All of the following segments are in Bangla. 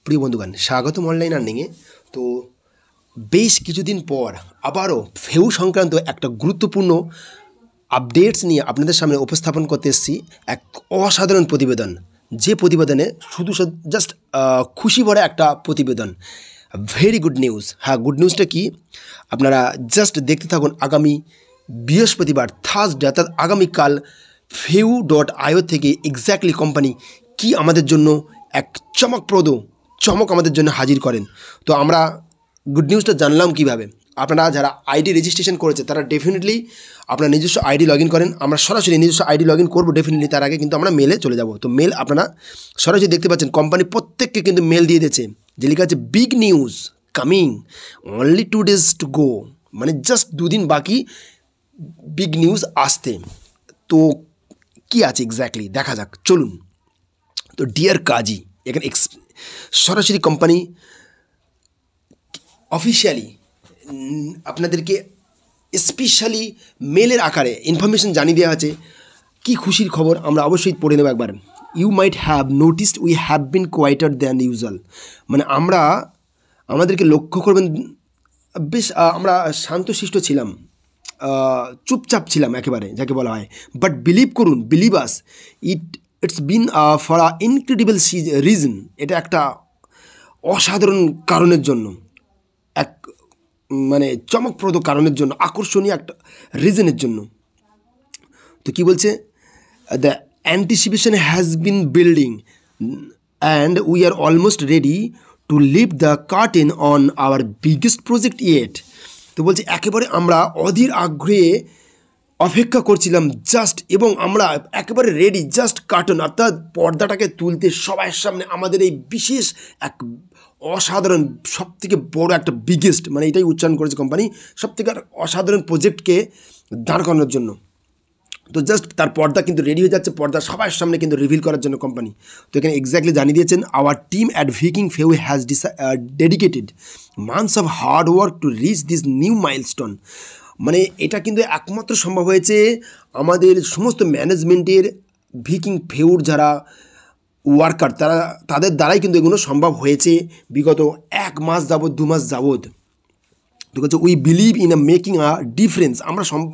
প্রিয় বন্ধুগণ, স্বাগতম অনলাইন আর্নিংয়ে। তো বেশ কিছুদিন পর আবারও ফেউ সংক্রান্ত একটা গুরুত্বপূর্ণ আপডেটস নিয়ে আপনাদের সামনে উপস্থাপন করতে এসেছি। এক অসাধারণ প্রতিবেদন, যে প্রতিবেদনে শুধু জাস্ট খুশি ভরা একটা প্রতিবেদন। Very good news. হ্যাঁ, গুড নিউজটা কি আপনারা জাস্ট দেখতে থাকুন। আগামী বৃহস্পতিবার থার্সডে অর্থাৎ আগামীকাল feu.io থেকে এক্স্যাক্টলি কোম্পানি কি আমাদের জন্য এক চমক আমাদের জন্য হাজির করেন। তো আমরা গুড নিউজটা জানলাম কিভাবে। আপনারা যারা আইডি রেজিস্ট্রেশন করেছে তারা ডেফিনেটলি আপনার নিজস্ব আইডি লগ ইন করেন। আমরা সরাসরি নিজস্ব আইডি লগ ইন করবো ডেফিনেটলি, তার আগে কিন্তু আমরা মেলে চলে যাব। তো মেল আপনারা সরাসরি দেখতে পাচ্ছেন, কোম্পানি প্রত্যেককে কিন্তু মেল দিয়ে দিয়েছে, যে লেখা আছে big news coming, only 2 days to go, মানে জাস্ট 2 দিন বাকি বিগ নিউজ আসতে। তো কি আছে এক্স্যাক্টলি দেখা যাক, চলুন। তো ডিয়ার কাজী, এখানে সরাসরি কোম্পানি অফিসিয়ালি আপনাদেরকে স্পেশালি মেলের আকারে ইনফরমেশন জানিয়ে দেওয়া আছে। কি খুশির খবর আমরা অবশ্যই পড়ে নেব একবার। You might have noticed we have been quieter than usual, মানে আমাদেরকে লক্ষ্য করবেন বেশ আমরা শান্তশিষ্ট ছিলাম, চুপচাপ ছিলাম একেবারে, যাকে বলা হয়। বাট বিলিভ করুন, believe us, it's been for a incredible reason. এটা একটা অসাধারণ কারণের জন্য, এক মানে চমকপ্রদ কারণের জন্য, আকর্ষণীয় একটা রিজনের জন্য। তো কি বলছে, the anticipation has been building and we are almost ready to lift the curtain on our biggest project yet. তো বলছে একেবারে আমরা অধীর আগ্রহে অপেক্ষা করছিলাম জাস্ট, এবং আমরা একেবারে রেডি জাস্ট কার্টন অর্থাৎ পর্দাটাকে তুলতে সবার সামনে আমাদের এই বিশেষ এক অসাধারণ সবথেকে বড় একটা বিগেস্ট, মানে এটাই উচ্চারণ করেছে কোম্পানি, সবথেকে অসাধারণ প্রজেক্টকে দাঁড় করানোর জন্য। তো জাস্ট তার পর্দা কিন্তু রেডি হয়ে যাচ্ছে, পর্দা সবার সামনে কিন্তু রিভিল করার জন্য কোম্পানি। তো এখানে এক্স্যাক্টলি জানিয়ে দিয়েছেন, আওয়ার টিম অ্যাট ভিকিং ফেউ has dedicated months of hard work to reach this new milestone. মানে এটা কিন্তু একমাত্র সম্ভব হয়েছে আমাদের সমস্ত ম্যানেজমেন্টের, ভিকিং ফেউর যারা ওয়ার্কার তাদের দ্বারাই কিন্তু এগুলো সম্ভব হয়েছে বিগত 1 মাস যাবৎ 2 মাস যাবৎ। তো হচ্ছে we believe in a making a difference,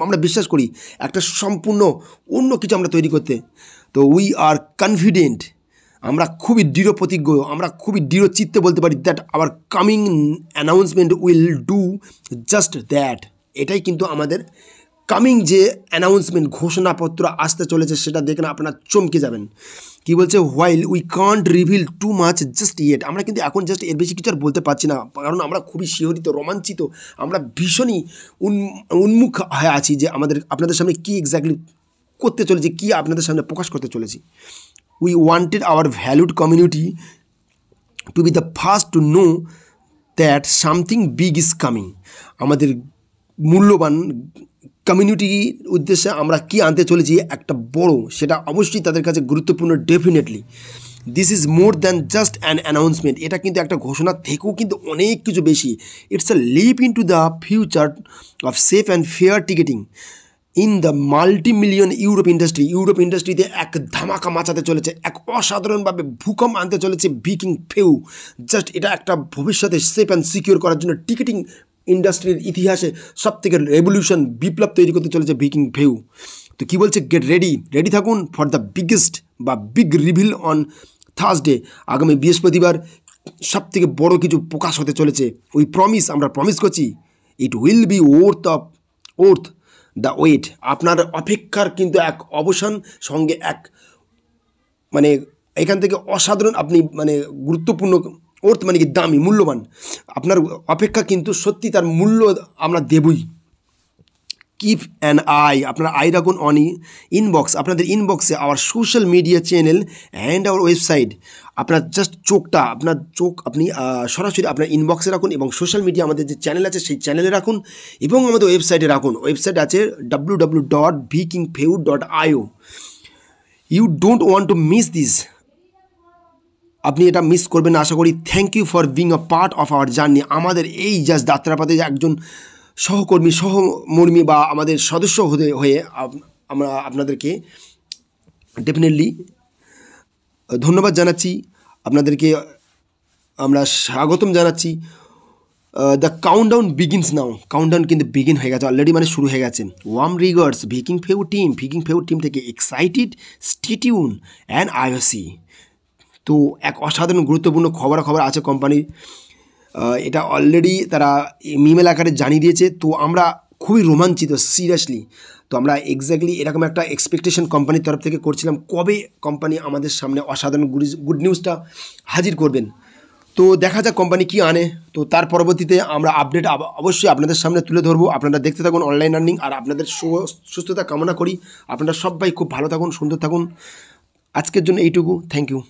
আমরা বিশ্বাস করি একটা সম্পূর্ণ অন্য কিছু আমরা তৈরি করতে। তো উই আর কনফিডেন্ট, আমরা খুবই দৃঢ় প্রতিজ্ঞ, আমরা খুবই দৃঢ় চিত্তে বলতে পারি that our coming announcement will do just that. এটাই কিন্তু আমাদের কামিং যে অ্যানাউন্সমেন্ট ঘোষণাপত্র আসতে চলেছে, সেটা দেখে না আপনারা চমকে যাবেন। কি বলছে, while we can't reveal too much just yet, আমরা কিন্তু এখন জাস্ট এর বেশি কিছু আর বলতে পারছি না, কারণ আমরা খুবই শিহরিত, রোমাঞ্চিত, আমরা ভীষণই উন্মুখ হয়ে আছি যে আপনাদের সামনে কী এক্স্যাক্টলি করতে চলেছি, কী আপনাদের সামনে প্রকাশ করতে চলেছি। We wanted our valued community to be the first to know that something big is coming. আমাদের মূল্যবান কমিউনিটির উদ্দেশ্যে আমরা কি আনতে চলেছি একটা বড়, সেটা অবশ্যই তাদের কাছে গুরুত্বপূর্ণ। Definitely this is more than just an announcement, এটা কিন্তু একটা ঘোষণা থেকেও কিন্তু অনেক কিছু বেশি। It's a leap into the future of safe and fair ticketing in the multimillion Europe ইন্ডাস্ট্রিতে এক ধামাকা মাচাতে চলেছে, এক অসাধারণভাবে ভূকম্প আনতে চলেছে ভিকিং ফেউ। জাস্ট এটা একটা ভবিষ্যতে সেফ অ্যান্ড সিকিউর করার জন্য টিকেটিং ইন্ডাস্ট্রির ইতিহাসে সবথেকে রেভলিউশন, বিপ্লব তৈরি করতে চলেছে ভিকিং ফেউ। তো কী বলছে, গেট রেডি থাকুন ফর দ্য বিগেস্ট বা বিগ রিভিল অন থার্সডে। আগামী বৃহস্পতিবার সবথেকে বড় কিছু প্রকাশ হতে চলেছে। আমরা প্রমিস করছি, it will be worth the wait. আপনার অপেক্ষার কিন্তু এক অবসান, সঙ্গে এক মানে এখান থেকে অসাধারণ আপনি মানে গুরুত্বপূর্ণ, ওর্থ মানে কি দামি, মূল্যবান। আপনার অপেক্ষা কিন্তু সত্যি তার মূল্য আমরা দেবই। কিপ অ্যান আই, আপনার আই রাখুন অন ইনবক্স, আপনাদের ইনবক্সে hour social media channel and our website. আপনার জাস্ট আপনার চোখ আপনি সরাসরি আপনার ইনবক্সে রাখুন, এবং সোশ্যাল মিডিয়া আমাদের যে চ্যানেল আছে সেই চ্যানেলে রাখুন, এবং আমাদের ওয়েবসাইটে রাখুন। ওয়েবসাইট আছে www.vikingfeu.io। You don't want to miss this, আপনি এটা মিস করবেন না আশা করি। Thank you for being a part of our journey, আমাদের এই জাস্ট যাত্রাপথে একজন সহমর্মী বা আমাদের সদস্য হয়ে আমরা আপনাদেরকে ডেফিনেটলি ধন্যবাদ জানাচ্ছি। আপনাদেরকে আমরা স্বাগতম জানাচ্ছি। The countdown begins now, countdown কিন্তু বিগিন হয়ে গেছে অলরেডি, মানে শুরু হয়ে গেছে। ওয়ার্ম রিগার্ডস ভিকিং ফেউ টিম থেকে excited, stay tune and IOC. তো এক অসাধারণ গুরুত্বপূর্ণ খবর আছে কোম্পানির, এটা অলরেডি তারা ইমেল আকারে জানিয়ে দিয়েছে। তো আমরা খুবই রোমাঞ্চিত সিরিয়াসলি। তো আমরা এক্স্যাক্টলি এরকম একটা এক্সপেকটেশন কোম্পানির তরফ থেকে করছিলাম, কবে কোম্পানি আমাদের সামনে অসাধারণ গুড নিউজটা হাজির করবেন। তো দেখা যাক কোম্পানি কী আনে। তো তার পরবর্তীতে আমরা আপডেট অবশ্যই আপনাদের সামনে তুলে ধরবো। আপনারা দেখতে থাকুন অনলাইন আর্নিং, আর আপনাদের সুস্থতা কামনা করি। আপনারা সবাই খুব ভালো থাকুন, সুন্দর থাকুন। আজকের জন্য এইটুকু, থ্যাংক ইউ।